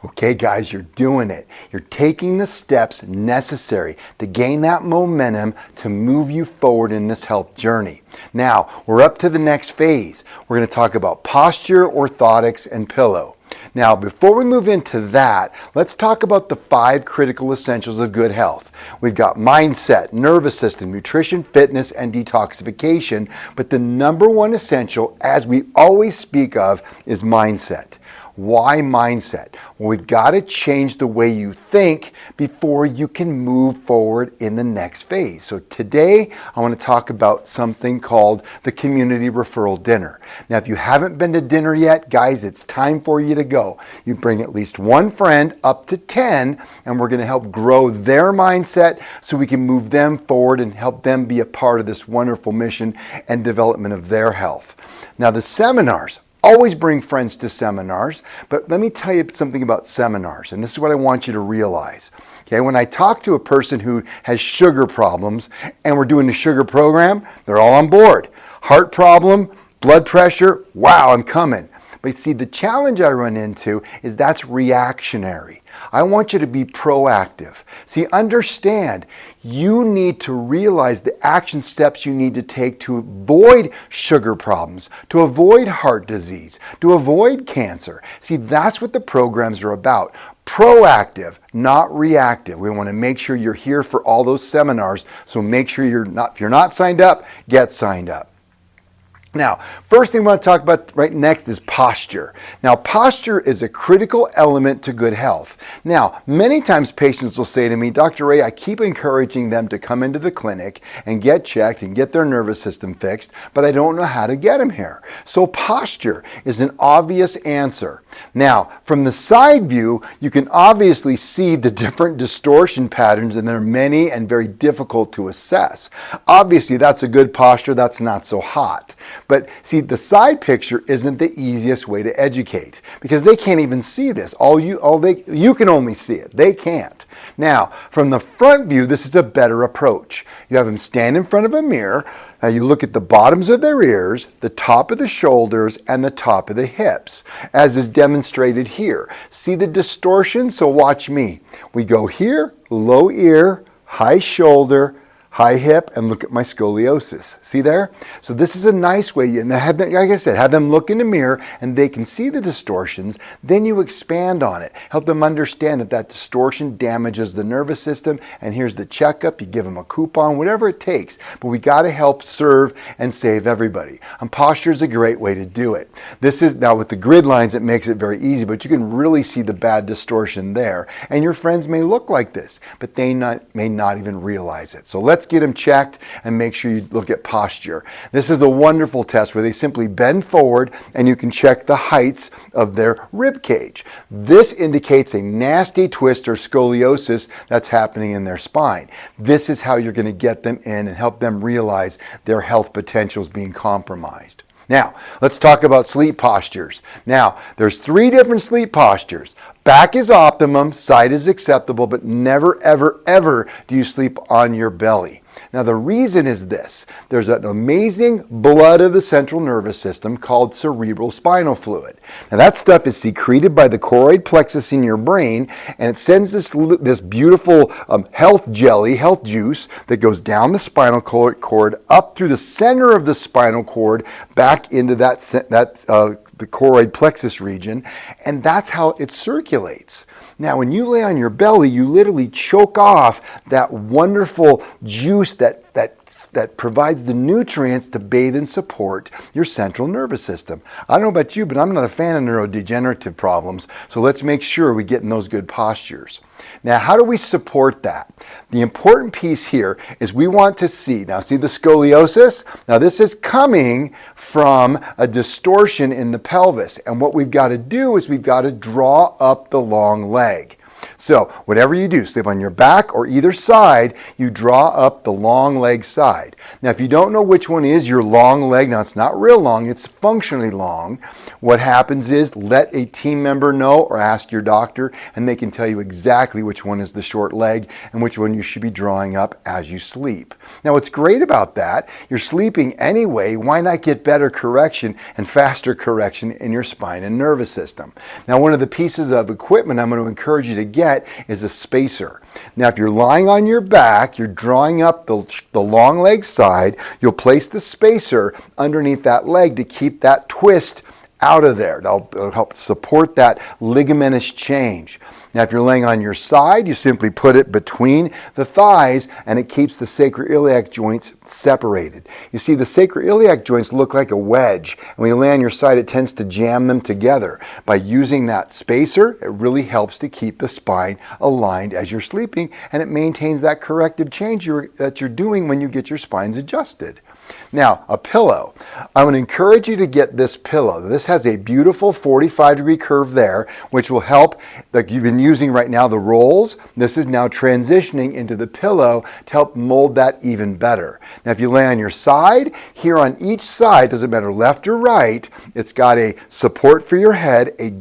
Okay, guys, you're doing it. You're taking the steps necessary to gain that momentum to move you forward in this health journey. Now, we're up to the next phase. We're going to talk about posture, orthotics, and pillow. Now, before we move into that, let's talk about the 5 critical essentials of good health. We've got mindset, nervous system, nutrition, fitness, and detoxification, but the number one essential, as we always speak of, is mindset. Why mindset? Well, we've got to change the way you think before you can move forward in the next phase. So today, I want to talk about something called the community referral dinner. Now, if you haven't been to dinner yet, guys, it's time for you to go. You bring at least one friend, up to 10, and we're going to help grow their mindset so we can move them forward and help them be a part of this wonderful mission and development of their health. Now, the seminars. Always bring friends to seminars, but let me tell you something about seminars, and this is what I want you to realize. Okay, when I talk to a person who has sugar problems and we're doing the sugar program, they're all on board. Heart problem, blood pressure, wow, I'm coming. But see, the challenge I run into is that's reactionary. I want you to be proactive. See, understand, you need to realize the action steps you need to take to avoid sugar problems, to avoid heart disease, to avoid cancer. See, that's what the programs are about. Proactive, not reactive. We want to make sure you're here for all those seminars, so make sure if you're not signed up, get signed up. Now, first thing we want to talk about right next is posture. Now, posture is a critical element to good health. Now, many times patients will say to me, Dr. Ray, I keep encouraging them to come into the clinic and get checked and get their nervous system fixed, but I don't know how to get them here. So posture is an obvious answer. Now, from the side view, you can obviously see the different distortion patterns, and there are many and very difficult to assess. Obviously, that's a good posture, that's not so hot. But see, the side picture isn't the easiest way to educate because they can't even see this. You can only see it. They can't. Now, from the front view, this is a better approach. You have them stand in front of a mirror. Now you look at the bottoms of their ears, the top of the shoulders, and the top of the hips, as is demonstrated here. See the distortion? So watch me. We go here, low ear, high shoulder, high hip, and look at my scoliosis. See there? So this is a nice way, and like I said, have them look in the mirror and they can see the distortions. Then you expand on it. Help them understand that distortion damages the nervous system, and here's the checkup. You give them a coupon, whatever it takes. But we got to help serve and save everybody. And posture is a great way to do it. This is, now with the grid lines, it makes it very easy, but you can really see the bad distortion there. And your friends may look like this, but they may not even realize it. So let's get them checked and make sure you look at posture. This is a wonderful test where they simply bend forward and you can check the heights of their rib cage. This indicates a nasty twist or scoliosis that's happening in their spine. This is how you're going to get them in and help them realize their health potential is being compromised. Now, let's talk about sleep postures. Now, there's 3 different sleep postures. Back is optimum, side is acceptable, but never, ever, ever do you sleep on your belly. Now, the reason is this. There's an amazing blood of the central nervous system called cerebral spinal fluid. Now, that stuff is secreted by the choroid plexus in your brain, and it sends this beautiful health jelly, health juice, that goes down the spinal cord, up through the center of the spinal cord, back into the choroid plexus region, and that's how it circulates. Now, when you lay on your belly, you literally choke off that wonderful juice that provides the nutrients to bathe and support your central nervous system. I don't know about you, but I'm not a fan of neurodegenerative problems, so let's make sure we get in those good postures. Now, how do we support that? The important piece here is we want to see the scoliosis? Now, this is coming from a distortion in the pelvis, and what we've got to do is we've got to draw up the long leg. So whatever you do, sleep on your back or either side, you draw up the long leg side. Now, if you don't know which one is your long leg, now it's not real long, it's functionally long. What happens is let a team member know or ask your doctor, and they can tell you exactly which one is the short leg and which one you should be drawing up as you sleep. Now, what's great about that, you're sleeping anyway, why not get better correction and faster correction in your spine and nervous system? Now, one of the pieces of equipment I'm going to encourage you to get is a spacer. Now, if you're lying on your back, you're drawing up the long leg side, you'll place the spacer underneath that leg to keep that twist out of there. It'll help support that ligamentous change. Now, if you're laying on your side, you simply put it between the thighs and it keeps the sacroiliac joints separated. You see, the sacroiliac joints look like a wedge, and when you lay on your side, it tends to jam them together. By using that spacer, it really helps to keep the spine aligned as you're sleeping, and it maintains that corrective change that you're doing when you get your spines adjusted. Now, a pillow. I'm going to encourage you to get this pillow. This has a beautiful 45-degree curve there, which will help, like you've been using right now, the rolls. This is now transitioning into the pillow to help mold that even better. Now, if you lay on your side, here on each side, doesn't matter left or right, it's got a support for your head, a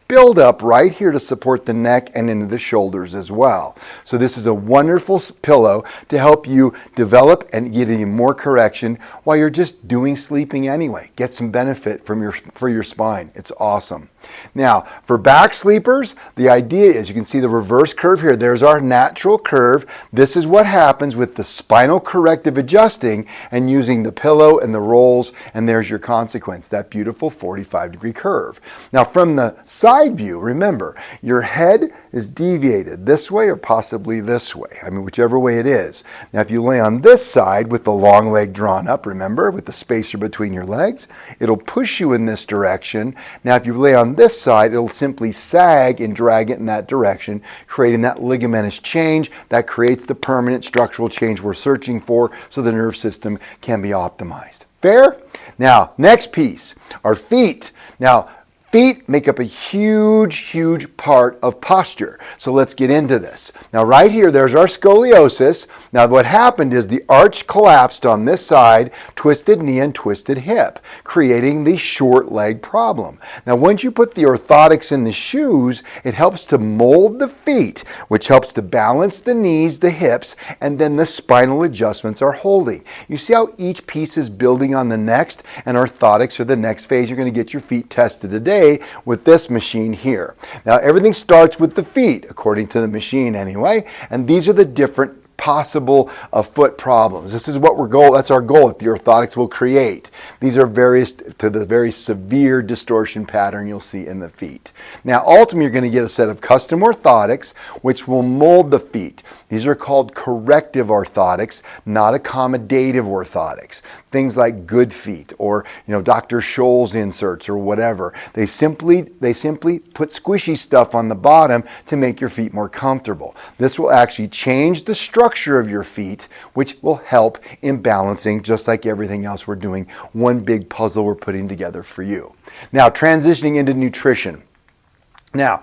build up right here to support the neck and into the shoulders as well. So this is a wonderful pillow to help you develop and get even more correction while you're just doing sleeping anyway. Get some benefit for your spine. It's awesome. Now, for back sleepers, the idea is you can see the reverse curve here. There's our natural curve. This is what happens with the spinal corrective adjusting and using the pillow and the rolls, and there's your consequence, that beautiful 45-degree curve. Now, from the side view, remember, your head is deviated this way or possibly this way. I mean, whichever way it is. Now, if you lay on this side with the long leg drawn up, remember, with the spacer between your legs, it'll push you in this direction. Now, if you lay on this side, it'll simply sag and drag it in that direction, creating that ligamentous change that creates the permanent structural change we're searching for so the nerve system can be optimized. Fair? Now, next piece, our feet. Now, feet make up a huge part of posture. So let's get into this. Now right here, there's our scoliosis. Now what happened is the arch collapsed on this side, twisted knee and twisted hip, creating the short leg problem. Now once you put the orthotics in the shoes, it helps to mold the feet, which helps to balance the knees, the hips, and then the spinal adjustments are holding. You see how each piece is building on the next, and orthotics are the next phase. You're going to get your feet tested today with this machine here. Now everything starts with the feet, according to the machine anyway, and these are the different possible foot problems. This is what that's our goal that the orthotics will create. These are various to the very severe distortion pattern you'll see in the feet. Now ultimately you're going to get a set of custom orthotics which will mold the feet. These are called corrective orthotics, not accommodative orthotics. Things like Good Feet or Dr. Scholl's inserts or whatever. They simply put squishy stuff on the bottom to make your feet more comfortable. This will actually change the structure of your feet, which will help in balancing, just like everything else we're doing. One big puzzle we're putting together for you. Now, transitioning into nutrition. Now,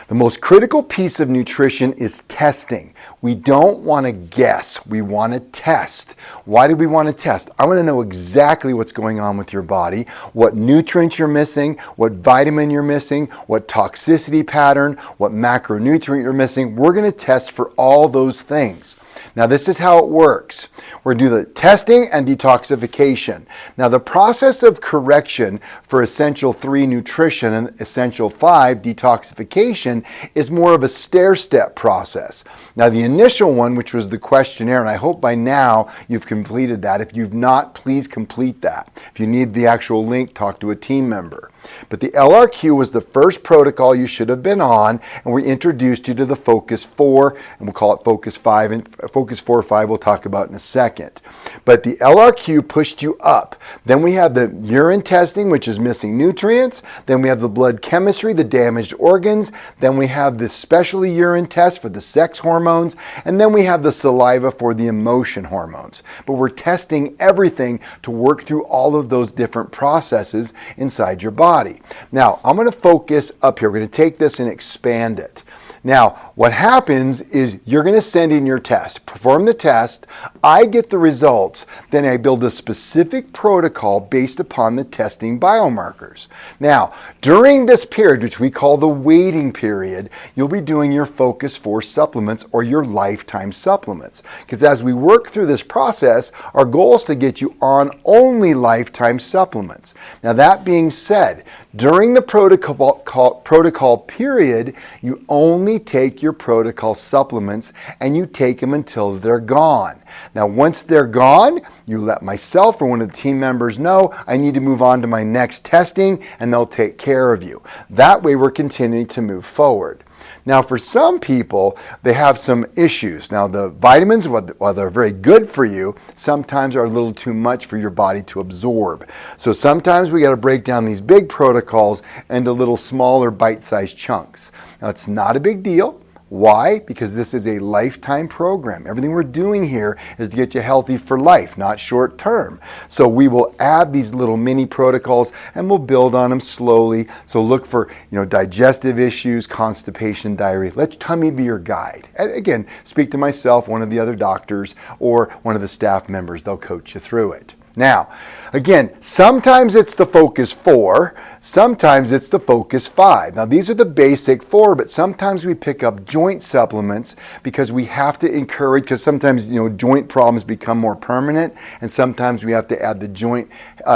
the most critical piece of nutrition is testing. We don't want to guess. We want to test. Why do we want to test? I want to know exactly what's going on with your body, what nutrients you're missing, what vitamin you're missing, what toxicity pattern, what macronutrient you're missing. We're going to test for all those things. Now this is how it works. We're going to do the testing and detoxification. Now the process of correction for Essential 3 nutrition and Essential 5 detoxification is more of a stair-step process. Now the initial one, which was the questionnaire, and I hope by now you've completed that. If you've not, please complete that. If you need the actual link, talk to a team member. But the LRQ was the first protocol you should have been on, and we introduced you to the Focus 4, and we'll call it Focus 5, and Focus 4 or 5 we'll talk about in a second. But the LRQ pushed you up. Then we have the urine testing, which is missing nutrients. Then we have the blood chemistry, the damaged organs. Then we have the specialty urine test for the sex hormones. And then we have the saliva for the emotion hormones. But we're testing everything to work through all of those different processes inside your body. Now, I'm going to focus up here. We're going to take this and expand it. Now, what happens is you're going to send in your test, perform the test, I get the results, then I build a specific protocol based upon the testing biomarkers. Now, during this period, which we call the waiting period, you'll be doing your Focus 4 supplements or your lifetime supplements. Because as we work through this process, our goal is to get you on only lifetime supplements. Now, that being said, during the protocol period, you only take your protocol supplements and you take them until they're gone. Now, once they're gone, you let myself or one of the team members know I need to move on to my next testing and they'll take care of you. That way we're continuing to move forward. Now, for some people, they have some issues. Now, the vitamins, while they're very good for you, sometimes are a little too much for your body to absorb. So sometimes we got to break down these big protocols into little smaller bite-sized chunks. Now, it's not a big deal. Why? Because this is a lifetime program. Everything we're doing here is to get you healthy for life, not short term. So we will add these little mini protocols and we'll build on them slowly. So look for, digestive issues, constipation, diarrhea. Let tummy be your guide. And again, speak to myself, one of the other doctors, or one of the staff members. They'll coach you through it. Now, again, sometimes it's the Focus 4, sometimes it's the Focus 5. Now, these are the basic 4, but sometimes we pick up joint supplements because we have to encourage, because sometimes, joint problems become more permanent, and sometimes we have to add the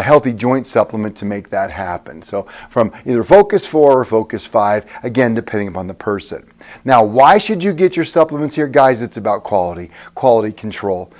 healthy joint supplement to make that happen. So from either Focus 4 or Focus 5, again, depending upon the person. Now, why should you get your supplements here? Guys, it's about quality control.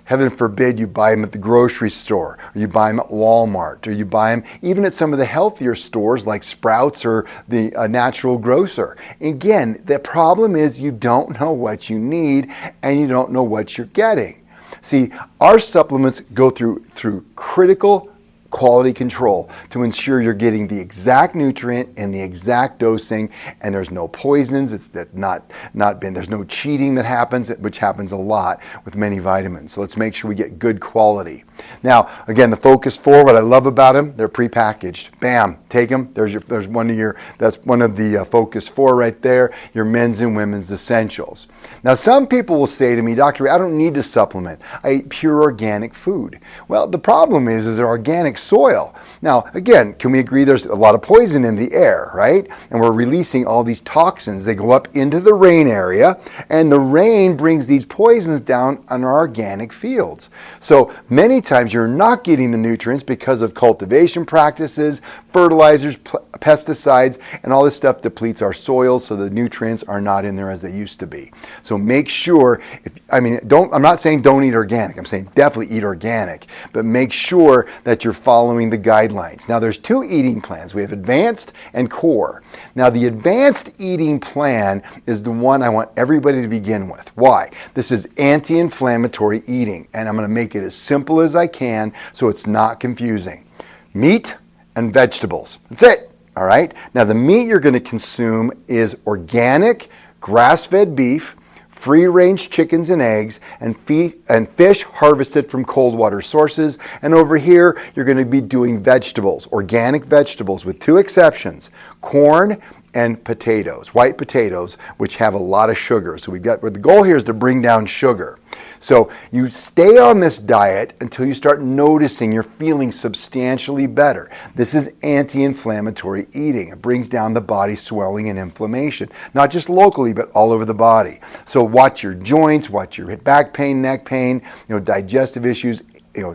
Heaven forbid you buy them at the grocery store, or you buy them at Walmart, or you buy them even at some of the healthier stores like Sprouts or the Natural Grocer. Again, the problem is you don't know what you need and you don't know what you're getting. See, our supplements go through critical quality control to ensure you're getting the exact nutrient and the exact dosing, and there's no poisons. There's no cheating that happens, which happens a lot with many vitamins. So let's make sure we get good quality. Now, again, the Focus 4, what I love about them, they're prepackaged. Bam, take them. That's one of the Focus 4 right there, your men's and women's essentials. Now, some people will say to me, Dr. Ray, I don't need to supplement. I eat pure organic food. Well, the problem is they're organic soil. Now, again, can we agree there's a lot of poison in the air, right? And we're releasing all these toxins. They go up into the rain area, and the rain brings these poisons down on our organic fields. So many times you're not getting the nutrients because of cultivation practices, fertilizers, pesticides, and all this stuff depletes our soils, so the nutrients are not in there as they used to be. So make sure, I'm not saying don't eat organic, I'm saying definitely eat organic, but make sure that you're following the guidelines. Now, there's 2 eating plans. We have advanced and core. Now, the advanced eating plan is the one I want everybody to begin with. Why? This is anti-inflammatory eating, and I'm going to make it as simple as I can so it's not confusing. Meat and vegetables. That's it. All right? Now, the meat you're going to consume is organic, grass-fed beef, free-range chickens and eggs, and fish harvested from cold water sources. And over here, you're going to be doing vegetables, organic vegetables, with 2 exceptions: corn and potatoes, white potatoes, which have a lot of sugar. So the goal here is to bring down sugar. So you stay on this diet until you start noticing you're feeling substantially better. This is anti-inflammatory eating. It brings down the body swelling and inflammation, not just locally, but all over the body. So watch your joints, watch your back pain, neck pain, digestive issues,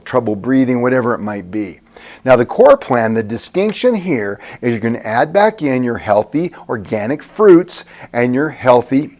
trouble breathing, whatever it might be. Now, the core plan, the distinction here is you're going to add back in your healthy organic fruits and your healthy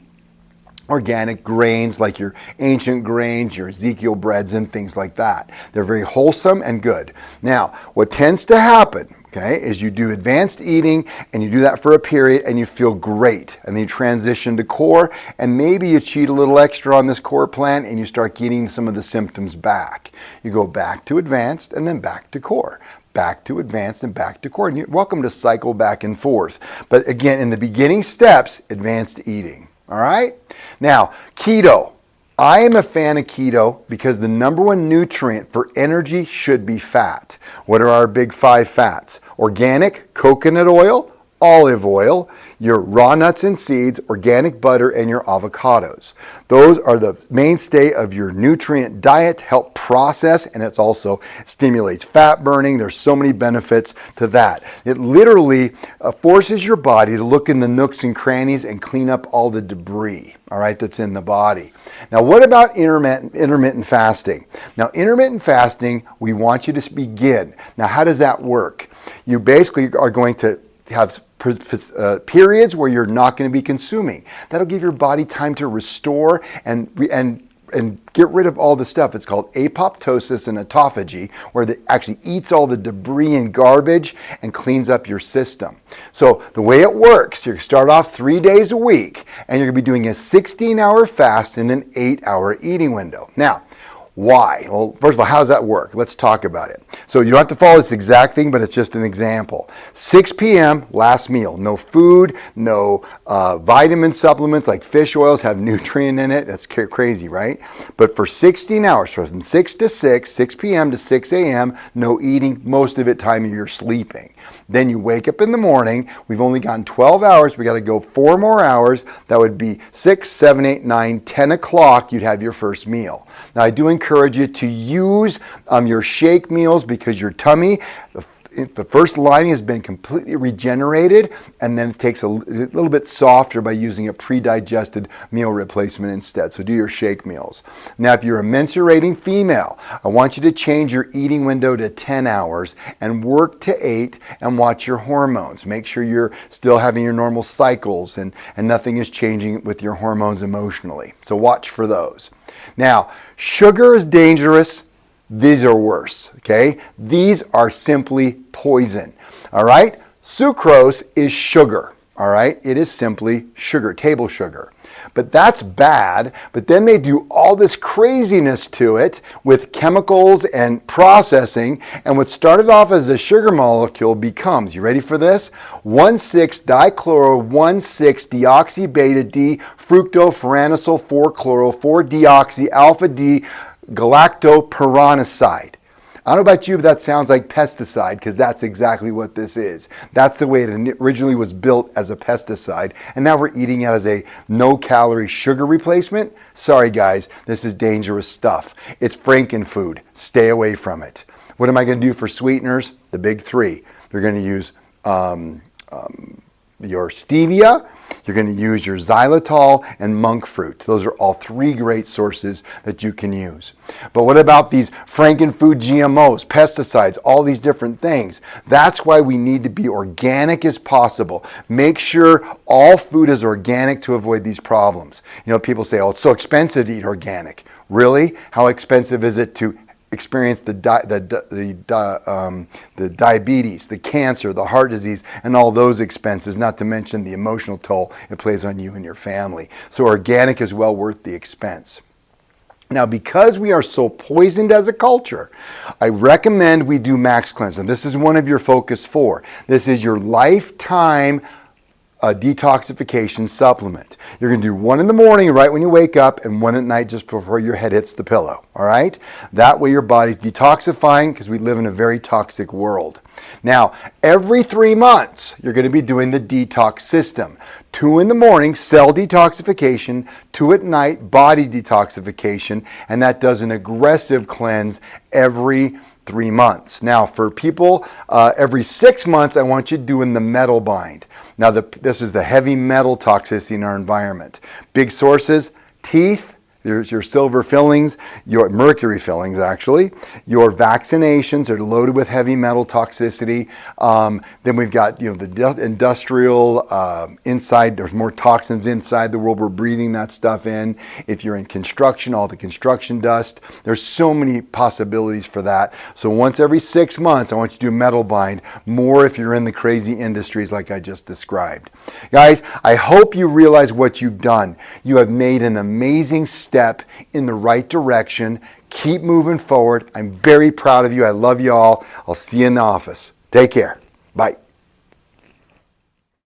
organic grains, like your ancient grains, your Ezekiel breads, and things like that. They're very wholesome and good. Now, what tends to happen, is you do advanced eating and you do that for a period and you feel great, and then you transition to core, and maybe you cheat a little extra on this core plan and you start getting some of the symptoms back. You go back to advanced and then back to core. Back to advanced and back to core. And you're welcome to cycle back and forth. But again, in the beginning steps, advanced eating. All right? Now, keto. I am a fan of keto because the number 1 nutrient for energy should be fat. What are our big 5 fats? Organic coconut oil, olive oil, your raw nuts and seeds, organic butter, and your avocados. Those are the mainstay of your nutrient diet to help process, and it also stimulates fat burning. There's so many benefits to that. It literally forces your body to look in the nooks and crannies and clean up all the debris, all right, that's in the body. Now, what about intermittent fasting? Now, intermittent fasting, we want you to begin. Now, how does that work? You basically are going to have periods where you're not going to be consuming. That'll give your body time to restore and get rid of all the stuff. It's called apoptosis and autophagy, where it actually eats all the debris and garbage and cleans up your system. So the way it works, you start off 3 days a week, and you're going to be doing a 16-hour fast in an 8-hour eating window. Now, why? Well, first of all, how does that work? Let's talk about it. So you don't have to follow this exact thing, but it's just an example. 6 p.m., last meal. No food, no vitamin supplements like fish oils have nutrient in it. That's crazy, right? But for 16 hours, so from 6 to 6 p.m. to 6 a.m., no eating, most of it time you're sleeping. Then you wake up in the morning. We've only gotten 12 hours. We got to go 4 more hours. That would be 6, 7, 8, 9, 10 o'clock. You'd have your first meal. Now, I do encourage you to use your shake meals because your tummy, the first lining has been completely regenerated, and then it takes a little bit softer by using a pre-digested meal replacement instead. So do your shake meals. Now, if you're a mensurating female, I want you to change your eating window to 10 hours and work to 8 and watch your hormones. Make sure you're still having your normal cycles and nothing is changing with your hormones emotionally. So watch for those. Now, sugar is dangerous. These are worse, okay? These are simply poison, all right? Sucrose is sugar, all right? It is simply sugar, table sugar. But that's bad, but then they do all this craziness to it with chemicals and processing, and what started off as a sugar molecule becomes, you ready for this? 1,6-dichloro-1,6-deoxy-beta-D fructofuranosyl 4-chloro-4-deoxy alpha-D galactopyranoside. I don't know about you, but that sounds like pesticide because that's exactly what this is. That's the way it originally was built, as a pesticide, and now we're eating it as a no-calorie sugar replacement. Sorry guys, this is dangerous stuff. It's frankenfood. Stay away from it. What am I going to do for sweeteners? The big 3. You're going to use your stevia, you're going to use your xylitol and monk fruit. Those are all 3 great sources that you can use. But what about these frankenfood GMOs, pesticides, all these different things? That's why we need to be organic as possible. Make sure all food is organic to avoid these problems. You know, people say, oh, it's so expensive to eat organic. Really? How expensive is it to experience the diabetes, the cancer, the heart disease, and all those expenses, not to mention the emotional toll it plays on you and your family. So organic is well worth the expense. Now, because we are so poisoned as a culture, I recommend we do Max Cleanse. And this is one of your Focus 4. This is your lifetime detoxification supplement. You're going to do 1 in the morning right when you wake up and 1 at night just before your head hits the pillow, all right? That way your body's detoxifying because we live in a very toxic world. Now, every 3 months, you're going to be doing the detox system. 2 in the morning, cell detoxification, 2 at night, body detoxification, and that does an aggressive cleanse every 3 months. Now, for people, every 6 months, I want you doing the metal bind. Now, this is the heavy metal toxicity in our environment. Big sources: teeth, there's your silver fillings, your mercury fillings actually, your vaccinations are loaded with heavy metal toxicity. Then we've got the industrial inside, there's more toxins inside the world, we're breathing that stuff in. If you're in construction, all the construction dust, there's so many possibilities for that. So once every 6 months, I want you to do metal bind, more if you're in the crazy industries like I just described. Guys, I hope you realize what you've done. You have made an amazing step in the right direction. Keep moving forward. I'm very proud of you. I love you all. I'll see you in the office. Take care. Bye.